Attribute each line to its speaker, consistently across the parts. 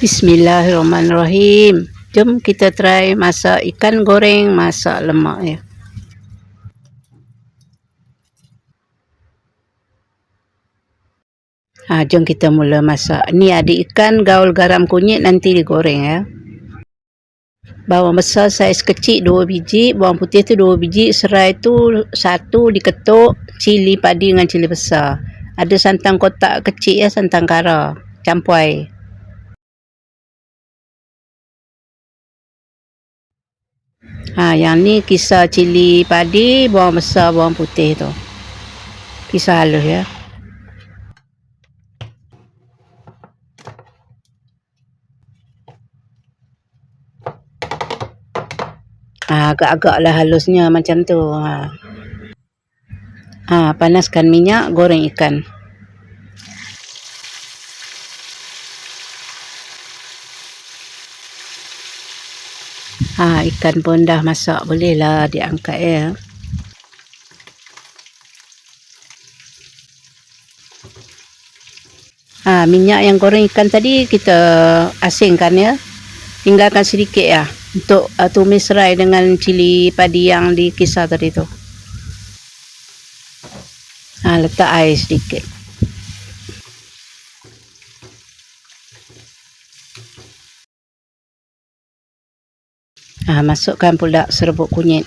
Speaker 1: Bismillahirrahmanirrahim. Jom kita try masak ikan goreng masak lemak ya. Jom kita mula masak. Ni ada ikan, gaul, garam, kunyit, nanti digoreng ya. Bawang besar saiz kecil 2 biji, bawang putih tu 2 biji, serai tu 1 diketuk, cili padi dengan cili besar. Ada santan kotak kecil ya, santan kara, campur air. Yang ni kisar cili padi, bawang besar, bawang putih tu. Kisar halus ya. Agak-agaklah halusnya macam tu. Panaskan minyak, goreng ikan. Ikan pun dah masak, bolehlah diangkat ya. Minyak yang goreng ikan tadi kita asingkan ya. Tinggalkan sedikit ya untuk tumis serai dengan cili padi yang dikisar tadi tu. Letak air sedikit. Masukkan pula serbuk kunyit.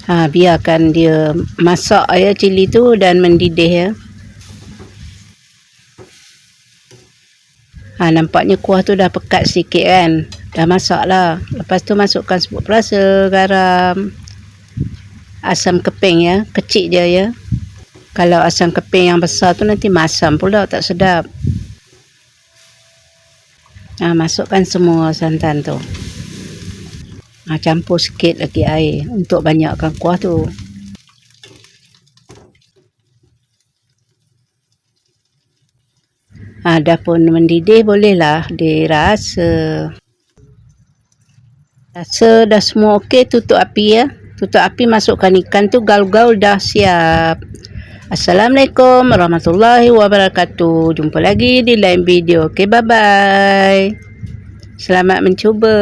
Speaker 1: Biarkan dia masak ya cili tu dan mendidih ya. Nampaknya kuah tu dah pekat sikit kan. Dah masak lah. Lepas tu masukkan serbuk perasa, garam, asam keping ya, kecil je ya. Kalau asam keping yang besar tu nanti masam pula, tak sedap. Masukkan semua santan tu. Campur sikit lagi air untuk banyakkan kuah tu. Dah pun mendidih, bolehlah dirasa. Rasa dah semua okey, tutup api ya. Tutup api, masukkan ikan tu, gaul-gaul, dah siap. Assalamualaikum warahmatullahi wabarakatuh. Jumpa lagi di lain video. Okey, bye-bye. Selamat mencuba.